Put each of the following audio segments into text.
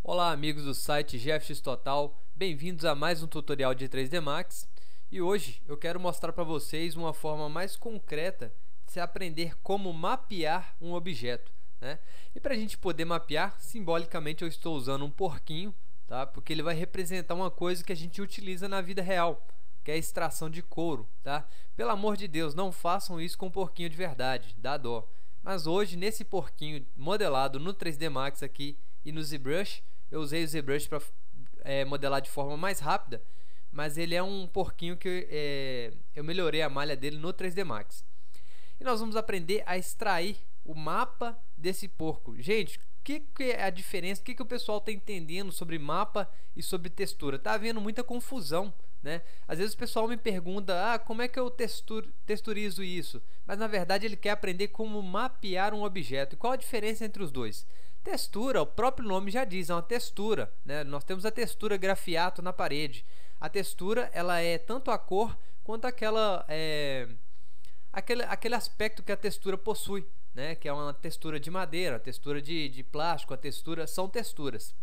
Olá amigos do site GFX Total, bem-vindos a mais um tutorial de 3D Max. E hoje eu quero mostrar para vocês uma forma mais concreta de se aprender como mapear um objeto, né? E para a gente poder mapear, simbolicamente eu estou usando um porquinho, tá? Porque ele vai representar uma coisa que a gente utiliza na vida real, que é a extração de couro, tá? Pelo amor de Deus, não façam isso com um porquinho de verdade, dá dó. Mas hoje, nesse porquinho modelado no 3D Max aqui e no ZBrush, eu usei o ZBrush para modelar de forma mais rápida, mas ele é um porquinho que eu melhorei a malha dele no 3D Max. E nós vamos aprender a extrair o mapa desse porco. Gente, o que é a diferença? O que o pessoal está entendendo sobre mapa e sobre textura? Tá havendo muita confusão, né? Às vezes o pessoal me pergunta, como é que eu texturizo isso? Mas na verdade ele quer aprender como mapear um objeto. E qual a diferença entre os dois? Textura, o próprio nome já diz, é uma textura, né? Nós temos a textura grafiato na parede. A textura, ela é tanto a cor quanto aquele aspecto que a textura possui, né? Que é uma textura de madeira, uma textura de plástico, são texturas.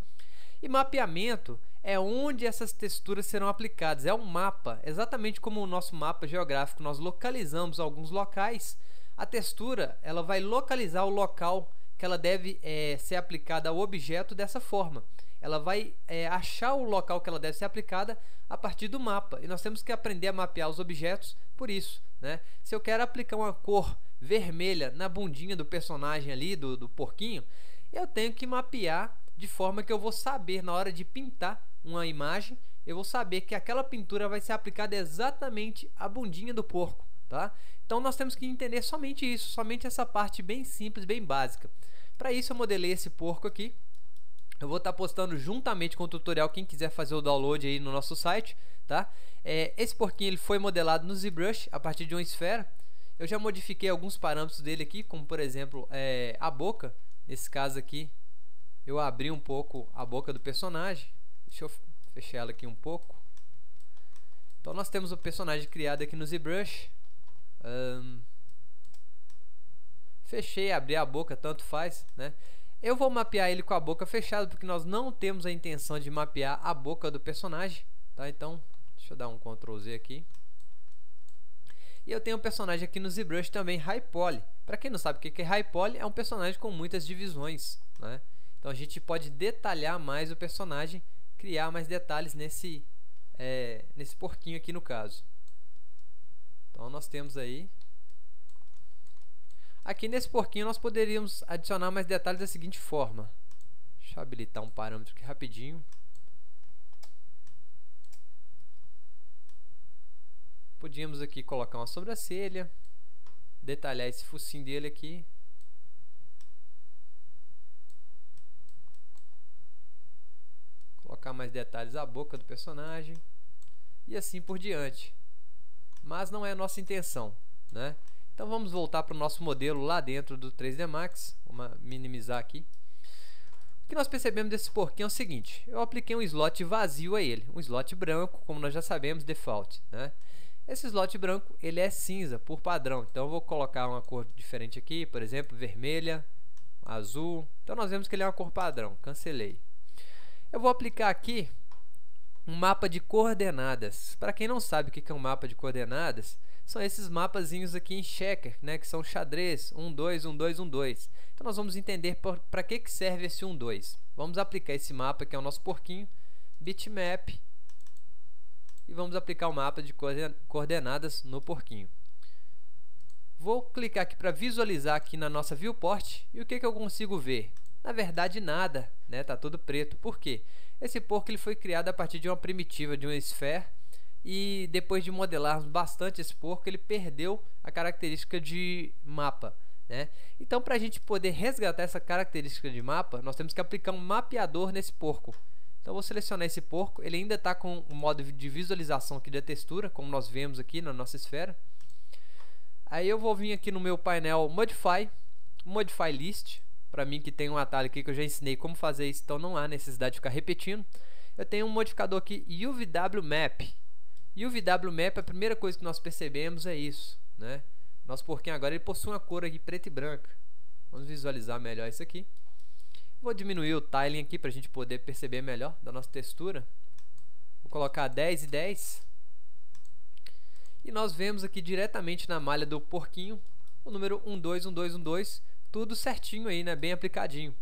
E mapeamento é onde essas texturas serão aplicadas, é um mapa, exatamente como o nosso mapa geográfico, nós localizamos alguns locais, a textura ela vai localizar o local que ela deve ser aplicada ao objeto dessa forma. Ela vai achar o local que ela deve ser aplicada a partir do mapa. E nós temos que aprender a mapear os objetos por isso, né? Se eu quero aplicar uma cor vermelha na bundinha do personagem ali, do porquinho, eu tenho que mapear de forma que eu vou saber, na hora de pintar uma imagem, eu vou saber que aquela pintura vai ser aplicada exatamente à bundinha do porco, tá? Então nós temos que entender somente isso, somente essa parte bem simples, bem básica. Para isso eu modelei esse porco aqui. Eu vou estar postando juntamente com o tutorial, quem quiser fazer o download aí no nosso site, tá? Esse porquinho ele foi modelado no ZBrush a partir de uma esfera. Eu já modifiquei alguns parâmetros dele aqui, como por exemplo a boca. Nesse caso aqui, eu abri um pouco a boca do personagem. Deixa eu fechar ela aqui um pouco. Então nós temos o personagem criado aqui no ZBrush. Fechei, abri a boca, tanto faz, né? Eu vou mapear ele com a boca fechada, porque nós não temos a intenção de mapear a boca do personagem, tá? Então, deixa eu dar um Ctrl Z aqui. E eu tenho um personagem aqui no ZBrush também, High Poly. Para quem não sabe o que é High Poly, é um personagem com muitas divisões, né? Então a gente pode detalhar mais o personagem, criar mais detalhes nesse porquinho aqui no caso. Então nós temos aí. Aqui nesse porquinho nós poderíamos adicionar mais detalhes da seguinte forma. Deixa eu habilitar um parâmetro aqui rapidinho. Podíamos aqui colocar uma sobrancelha, detalhar esse focinho dele aqui. Colocar mais detalhes à boca do personagem. E assim por diante. Mas não é a nossa intenção, né? Então vamos voltar para o nosso modelo lá dentro do 3D Max. Vamos minimizar aqui. O que nós percebemos desse porquinho é o seguinte. Eu apliquei um slot vazio a ele. Um slot branco, como nós já sabemos, default, né? Esse slot branco ele é cinza por padrão. Então eu vou colocar uma cor diferente aqui. Por exemplo, vermelha, azul. Então nós vemos que ele é uma cor padrão. Cancelei. Eu vou aplicar aqui um mapa de coordenadas. Para quem não sabe o que é um mapa de coordenadas, são esses mapazinhos aqui em checker, né, que são xadrez 1, 2, 1, 2, 1, 2. Então nós vamos entender para que serve esse 1, 2. Vamos aplicar esse mapa que é o nosso porquinho, bitmap, e vamos aplicar o mapa de coordenadas no porquinho. Vou clicar aqui para visualizar aqui na nossa viewport e o que eu consigo ver? Na verdade nada, né? Tá tudo preto. Por quê? Esse porco ele foi criado a partir de uma primitiva, de uma sphere. E depois de modelarmos bastante esse porco, ele perdeu a característica de mapa, né? Então, para a gente poder resgatar essa característica de mapa, nós temos que aplicar um mapeador nesse porco. Então, vou selecionar esse porco. Ele ainda está com o modo de visualização aqui da textura, como nós vemos aqui na nossa esfera. Aí eu vou vir aqui no meu painel Modify List. Para mim que tem um atalho aqui que eu já ensinei como fazer isso, então não há necessidade de ficar repetindo. Eu tenho um modificador aqui, UVW Map. UVW Map, a primeira coisa que nós percebemos é isso, né? Nosso porquinho agora ele possui uma cor aqui preta e branca. Vamos visualizar melhor isso aqui. Vou diminuir o tiling aqui para a gente poder perceber melhor da nossa textura. Vou colocar 10 e 10. E nós vemos aqui diretamente na malha do porquinho o número 12, 12, 12, tudo certinho aí, né? Bem aplicadinho.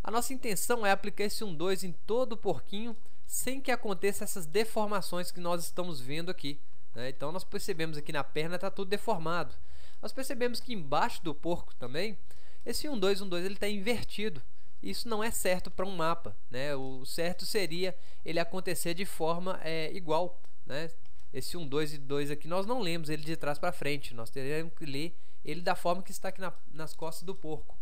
A nossa intenção é aplicar esse 12 em todo o porquinho sem que aconteça essas deformações que nós estamos vendo aqui, né? Então nós percebemos aqui na perna está tudo deformado. Nós percebemos que embaixo do porco também esse 12, 12 ele está invertido. Isso não é certo para um mapa, né? O certo seria ele acontecer de forma igual, né? Esse 12 e 2 aqui nós não lemos ele de trás para frente, nós teríamos que ler ele da forma que está aqui nas costas do porco.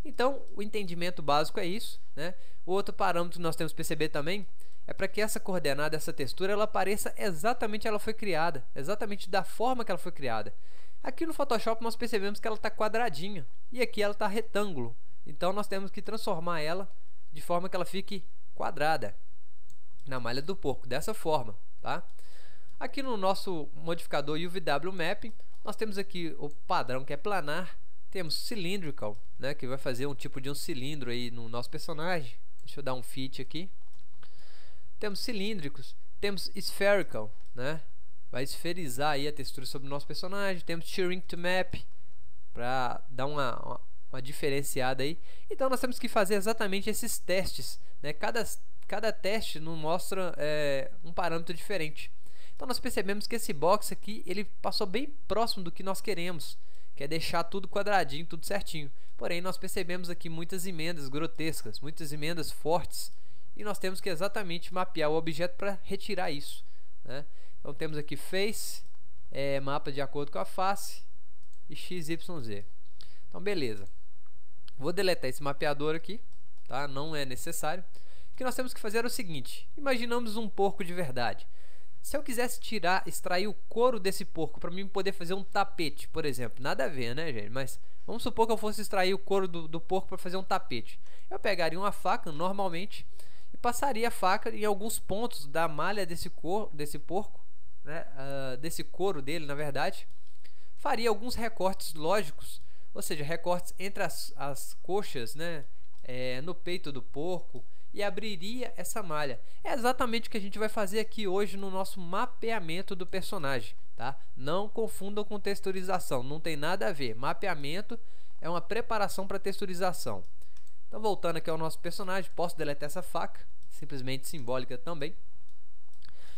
Então o entendimento básico é isso, né? O outro parâmetro que nós temos que perceber também é para que essa coordenada, essa textura, ela apareça exatamente ela foi criada, exatamente da forma que ela foi criada. Aqui no Photoshop nós percebemos que ela está quadradinha e aqui ela está retângulo. Então nós temos que transformar ela de forma que ela fique quadrada na malha do porco, dessa forma, tá? Aqui no nosso modificador UVW Mapping, nós temos aqui o padrão que é planar, temos cylindrical, né, que vai fazer um tipo de um cilindro aí no nosso personagem. Deixa eu dar um fit aqui. Temos cilíndricos, temos spherical, né, vai esferizar aí a textura sobre o nosso personagem. Temos shrink to map, para dar uma diferenciada aí. Então nós temos que fazer exatamente esses testes, né? Cada teste nos mostra um parâmetro diferente. Então nós percebemos que esse box aqui ele passou bem próximo do que nós queremos, que é deixar tudo quadradinho, tudo certinho. Porém nós percebemos aqui muitas emendas grotescas, muitas emendas fortes, e nós temos que exatamente mapear o objeto para retirar isso, né? Então temos aqui face, mapa de acordo com a face, e XYZ. Então beleza. Vou deletar esse mapeador aqui, tá? Não é necessário. O que nós temos que fazer é o seguinte: imaginamos um porco de verdade. Se eu quisesse extrair o couro desse porco para mim poder fazer um tapete, por exemplo, nada a ver, né, gente? Mas vamos supor que eu fosse extrair o couro do porco para fazer um tapete. Eu pegaria uma faca normalmente e passaria a faca em alguns pontos da malha desse porco, né? Desse couro dele, na verdade. Faria alguns recortes lógicos, ou seja, recortes entre as coxas, né? No peito do porco, e abriria essa malha. É exatamente o que a gente vai fazer aqui hoje no nosso mapeamento do personagem, tá? Não confundam com texturização, não tem nada a ver. Mapeamento é uma preparação para texturização. Então voltando aqui ao nosso personagem, posso deletar essa faca, simplesmente simbólica também.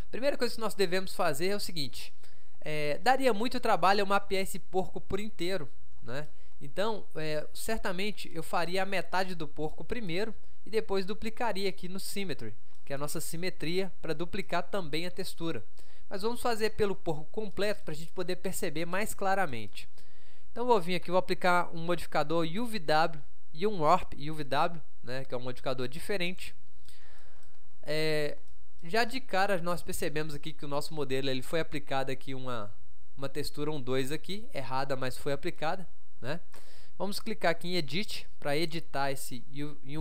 Primeira coisa que nós devemos fazer é o seguinte: daria muito trabalho eu mapear esse porco por inteiro, né? Então certamente eu faria a metade do porco primeiro e depois duplicaria aqui no Symmetry, que é a nossa simetria, para duplicar também a textura. Mas vamos fazer pelo porco completo para a gente poder perceber mais claramente. Então vou vir aqui, vou aplicar um modificador UVW e um Warp UVW, né, que é um modificador diferente. Já de cara nós percebemos aqui que o nosso modelo ele foi aplicado aqui uma textura 2 aqui, errada, mas foi aplicada, né? Vamos clicar aqui em Edit para editar esse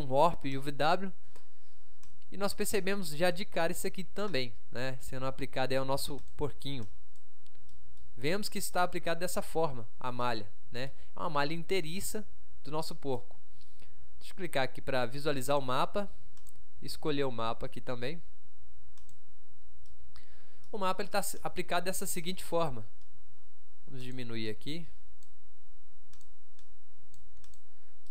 Warp UVW. E nós percebemos já de cara isso aqui também, né? Sendo aplicado ao nosso porquinho. Vemos que está aplicado dessa forma a malha, né? É uma malha inteiriça do nosso porco. Deixa eu clicar aqui para visualizar o mapa. Escolher o mapa aqui também. O mapa está aplicado dessa seguinte forma. Vamos diminuir aqui.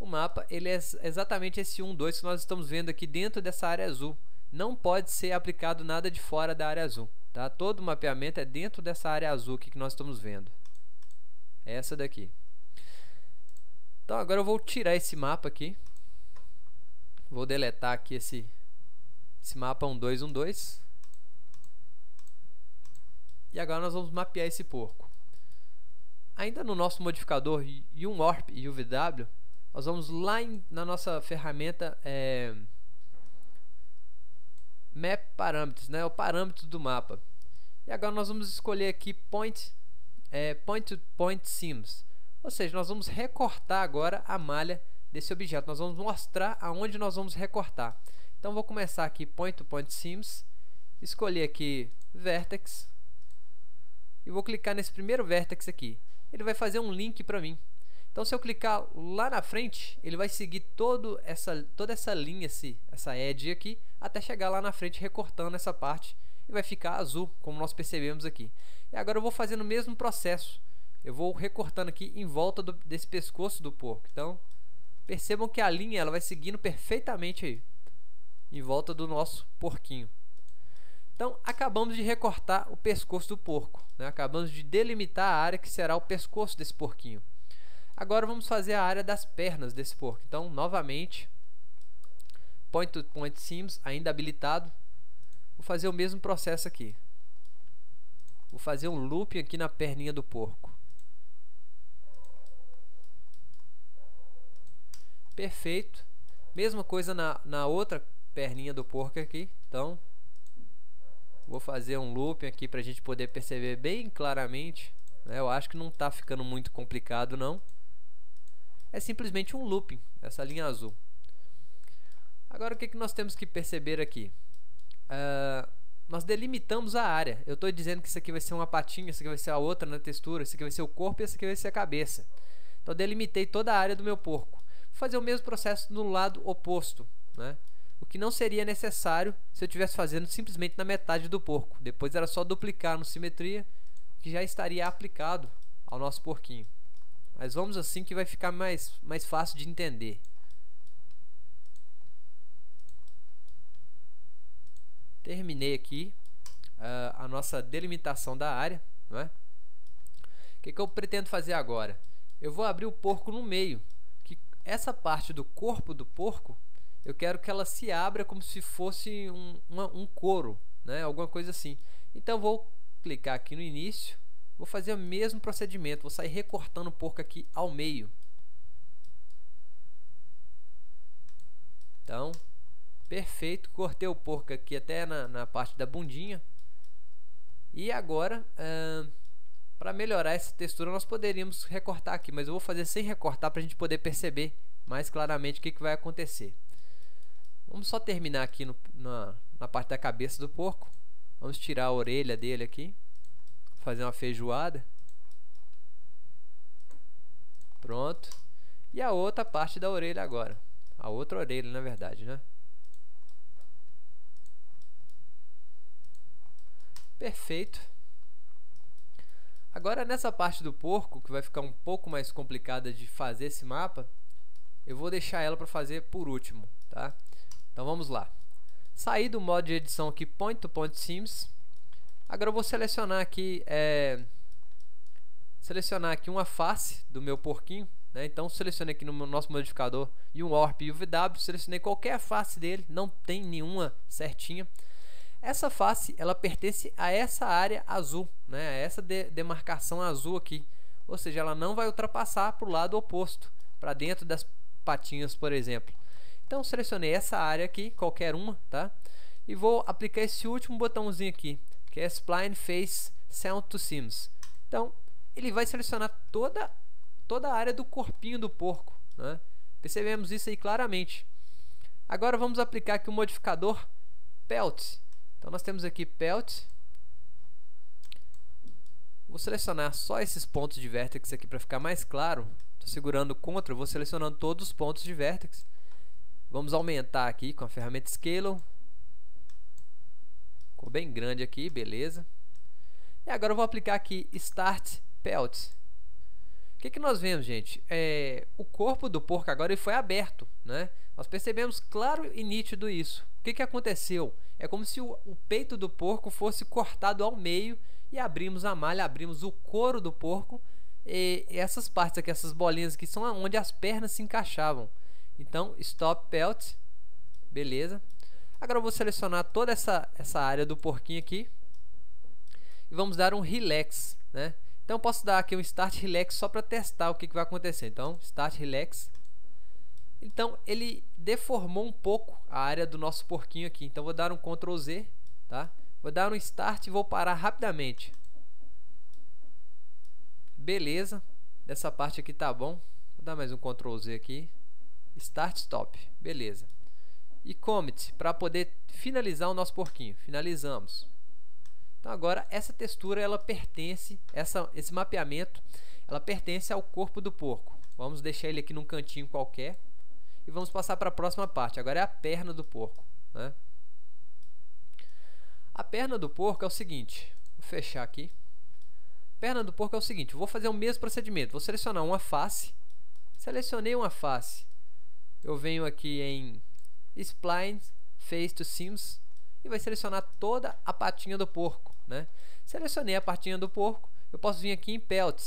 O mapa ele é exatamente esse 12 que nós estamos vendo aqui dentro dessa área azul. Não pode ser aplicado nada de fora da área azul, tá? Todo o mapeamento é dentro dessa área azul aqui que nós estamos vendo. É essa daqui. Então agora eu vou tirar esse mapa aqui. Vou deletar aqui esse mapa 12, 12. E agora nós vamos mapear esse porco. Ainda no nosso modificador Warp UVW, nós vamos lá na nossa ferramenta Map Parameters, né? O parâmetro do mapa. E agora nós vamos escolher aqui Point to Point Seams. Ou seja, nós vamos recortar agora a malha desse objeto. Nós vamos mostrar aonde nós vamos recortar. Então vou começar aqui Point to Point Seams, escolher aqui Vertex e vou clicar nesse primeiro vértex aqui. Ele vai fazer um link para mim. Então se eu clicar lá na frente, ele vai seguir toda essa linha, essa edge aqui, até chegar lá na frente recortando essa parte e vai ficar azul, como nós percebemos aqui. E agora eu vou fazendo o mesmo processo. Eu vou recortando aqui em volta desse pescoço do porco. Então percebam que a linha ela vai seguindo perfeitamente aí, em volta do nosso porquinho. Então acabamos de recortar o pescoço do porco, né? Acabamos de delimitar a área que será o pescoço desse porquinho. Agora vamos fazer a área das pernas desse porco. Então novamente, Point to Point Seams ainda habilitado. Vou fazer o mesmo processo aqui. Vou fazer um looping aqui na perninha do porco. Perfeito. Mesma coisa na outra perninha do porco aqui. Então vou fazer um looping aqui para a gente poder perceber bem claramente, né? Eu acho que não está ficando muito complicado não. É simplesmente um looping, essa linha azul. Agora o que nós temos que perceber aqui? Nós delimitamos a área. Eu estou dizendo que isso aqui vai ser uma patinha, isso aqui vai ser a outra na textura, isso aqui vai ser o corpo e isso aqui vai ser a cabeça. Então eu delimitei toda a área do meu porco. Vou fazer o mesmo processo no lado oposto, né? O que não seria necessário se eu estivesse fazendo simplesmente na metade do porco. Depois era só duplicar no simetria, que já estaria aplicado ao nosso porquinho. Mas vamos assim que vai ficar mais fácil de entender. Terminei aqui a nossa delimitação da área, não é? O que eu pretendo fazer agora? Eu vou abrir o porco no meio. Que essa parte do corpo do porco, eu quero que ela se abra como se fosse um couro, né? Alguma coisa assim. Então eu vou clicar aqui no início. Vou fazer o mesmo procedimento, vou sair recortando o porco aqui ao meio. Então, perfeito, cortei o porco aqui até na parte da bundinha. E agora, para melhorar essa textura, nós poderíamos recortar aqui, mas eu vou fazer sem recortar para a gente poder perceber mais claramente o que vai acontecer. Vamos só terminar aqui na parte da cabeça do porco. Vamos tirar a orelha dele aqui. Fazer uma feijoada. Pronto. E a outra parte da orelha agora. A outra orelha, na verdade, né? Perfeito. Agora nessa parte do porco, que vai ficar um pouco mais complicada de fazer esse mapa, eu vou deixar ela para fazer por último, tá? Então vamos lá. Saí do modo de edição aqui, Point to Point Seams. Agora eu vou selecionar aqui uma face do meu porquinho, né? Então selecionei aqui no nosso modificador Warp e UVW, selecionei qualquer face dele, não tem nenhuma certinha. Essa face ela pertence a essa área azul, né? A essa demarcação azul aqui, ou seja, ela não vai ultrapassar para o lado oposto, para dentro das patinhas, por exemplo. Então selecionei essa área aqui, qualquer uma, tá? E vou aplicar esse último botãozinho aqui, que é Spline Face Sound to Seams. Então ele vai selecionar toda a área do corpinho do porco, né? Percebemos isso aí claramente. Agora vamos aplicar aqui o modificador Pelt. Então nós temos aqui Pelt. Vou selecionar só esses pontos de vértex aqui para ficar mais claro. Estou segurando o Ctrl, vou selecionando todos os pontos de vértex. Vamos aumentar aqui com a ferramenta Scale. Ficou bem grande aqui, beleza. E agora eu vou aplicar aqui Start Pelt. O que nós vemos, gente? O corpo do porco agora ele foi aberto, né? Nós percebemos claro e nítido isso. O que aconteceu? É como se o peito do porco fosse cortado ao meio e abrimos a malha, abrimos o couro do porco. E essas partes aqui, essas bolinhas aqui, são onde as pernas se encaixavam. Então, Stop Pelt. Beleza. Agora eu vou selecionar toda essa área do porquinho aqui. E vamos dar um Relax, né? Então eu posso dar aqui um Start Relax só para testar o que vai acontecer. Então, Start Relax. Então, ele deformou um pouco a área do nosso porquinho aqui. Então, vou dar um Ctrl Z, tá? Vou dar um Start e vou parar rapidamente. Beleza. Dessa parte aqui tá bom. Vou dar mais um Ctrl Z aqui. Start Stop. Beleza. E Commit para poder finalizar o nosso porquinho. Finalizamos. Então agora essa textura ela pertence, esse mapeamento, ela pertence ao corpo do porco. Vamos deixar ele aqui num cantinho qualquer. E vamos passar para a próxima parte. Agora é a perna do porco, né? A perna do porco é o seguinte. Vou fechar aqui. Perna do porco é o seguinte. Vou fazer o mesmo procedimento. Vou selecionar uma face. Selecionei uma face. Eu venho aqui em Spline, Face to Seams. E vai selecionar toda a patinha do porco, né? Selecionei a patinha do porco. Eu posso vir aqui em Pelt.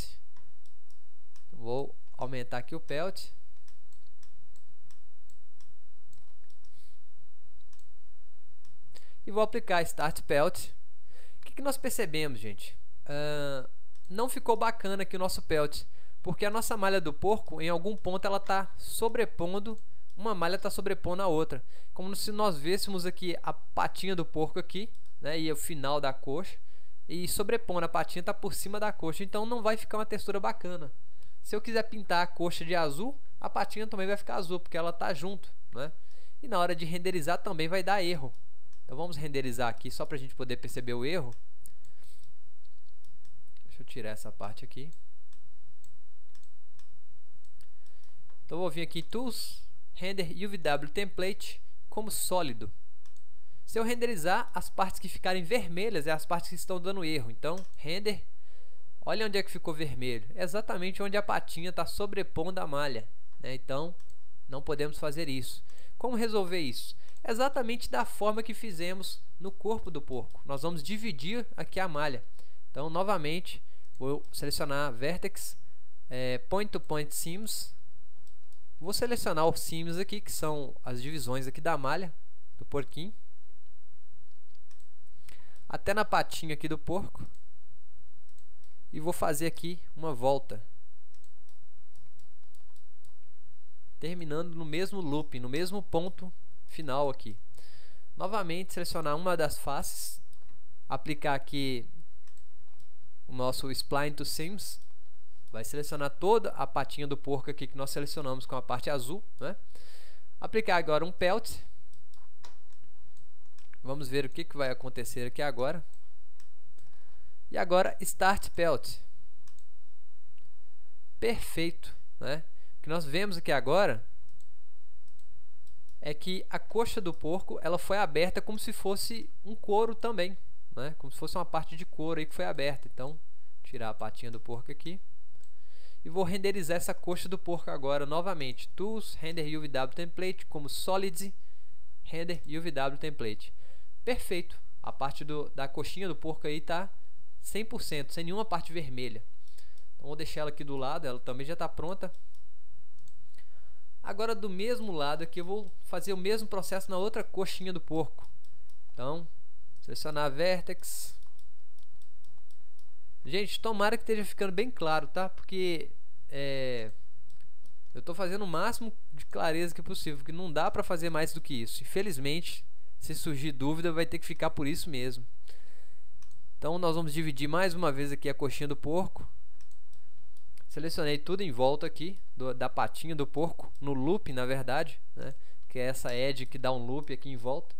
Vou aumentar aqui o Pelt. E vou aplicar Start Pelt. O que nós percebemos, gente? Não ficou bacana aqui o nosso Pelt, porque a nossa malha do porco, em algum ponto, ela está sobrepondo, uma malha está sobrepondo a outra. Como se nós vêssemos aqui a patinha do porco aqui, né, e o final da coxa, e sobrepondo a patinha está por cima da coxa, então não vai ficar uma textura bacana. Se eu quiser pintar a coxa de azul, a patinha também vai ficar azul, porque ela está junto, né? E na hora de renderizar também vai dar erro. Então vamos renderizar aqui só para a gente poder perceber o erro. Deixa eu tirar essa parte aqui. Então vou vir aqui em Tools, Render UVW Template como sólido. Se eu renderizar, as partes que ficarem vermelhas é as partes que estão dando erro. Então, Render, olha onde é que ficou vermelho. É exatamente onde a patinha está sobrepondo a malha, né? Então, não podemos fazer isso. Como resolver isso? Exatamente da forma que fizemos no corpo do porco. Nós vamos dividir aqui a malha. Então, novamente, vou selecionar Vertex, Point to Point Seams. Vou selecionar os seams aqui, que são as divisões aqui da malha do porquinho. Até na patinha aqui do porco. E vou fazer aqui uma volta. Terminando no mesmo loop, no mesmo ponto final aqui. Novamente selecionar uma das faces, aplicar aqui o nosso Spline to Seams, vai selecionar toda a patinha do porco aqui que nós selecionamos com a parte azul, né? Aplicar agora um Pelt. Vamos ver o que vai acontecer aqui agora. E agora Start Pelt. Perfeito, né? O que nós vemos aqui agora é que a coxa do porco ela foi aberta como se fosse um couro também, né? Como se fosse uma parte de couro aí que foi aberta. Então, tirar a patinha do porco aqui. E vou renderizar essa coxa do porco agora novamente. Tools, Render UVW Template como Solids, Render UVW Template. Perfeito. A parte da coxinha do porco aí está 100%, sem nenhuma parte vermelha. Então, vou deixar ela aqui do lado, ela também já está pronta. Agora do mesmo lado aqui eu vou fazer o mesmo processo na outra coxinha do porco. Então, selecionar Vertex. Gente, tomara que esteja ficando bem claro, tá? Porque eu estou fazendo o máximo de clareza que possível, porque não dá para fazer mais do que isso. Infelizmente, se surgir dúvida, vai ter que ficar por isso mesmo. Então, nós vamos dividir mais uma vez aqui a coxinha do porco. Selecionei tudo em volta aqui, da patinha do porco, no loop, na verdade, né? Que é essa edge que dá um loop aqui em volta.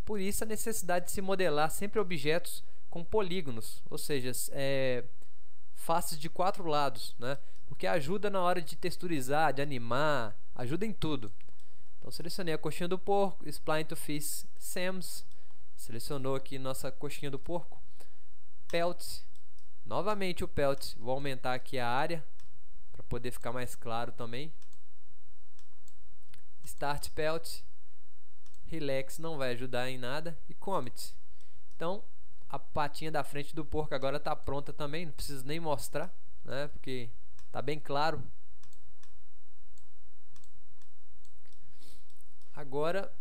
Por isso, a necessidade de se modelar sempre objetos com polígonos, ou seja, faces de 4 lados, né? Porque ajuda na hora de texturizar, de animar, ajuda em tudo. Então, selecionei a coxinha do porco, Spline to Face Seams, selecionou aqui nossa coxinha do porco, Pelt, novamente o Pelt, vou aumentar aqui a área, para poder ficar mais claro também. Start Pelt, Relax não vai ajudar em nada, e Commit. Então, a patinha da frente do porco agora está pronta também, não preciso nem mostrar, né? Porque está bem claro. Agora,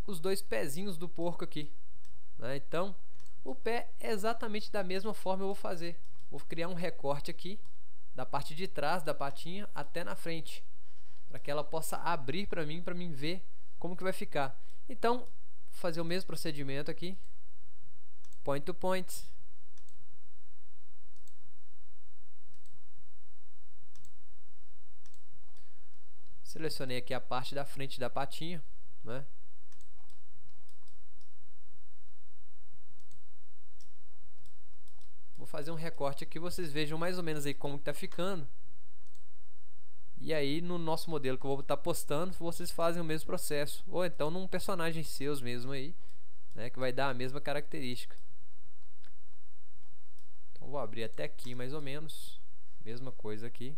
os dois pezinhos do porco aqui, né? Então, o pé é exatamente da mesma forma eu vou fazer. Vou criar um recorte aqui, da parte de trás da patinha até na frente, para que ela possa abrir para mim ver como que vai ficar. Então, vou fazer o mesmo procedimento aqui. Point to point. Selecionei aqui a parte da frente da patinha, né? Vou fazer um recorte aqui, vocês vejam mais ou menos aí como está ficando. E aí no nosso modelo que eu vou estar postando, vocês fazem o mesmo processo, ou então num personagem seus mesmo aí, né, que vai dar a mesma característica. Então vou abrir até aqui mais ou menos, mesma coisa aqui.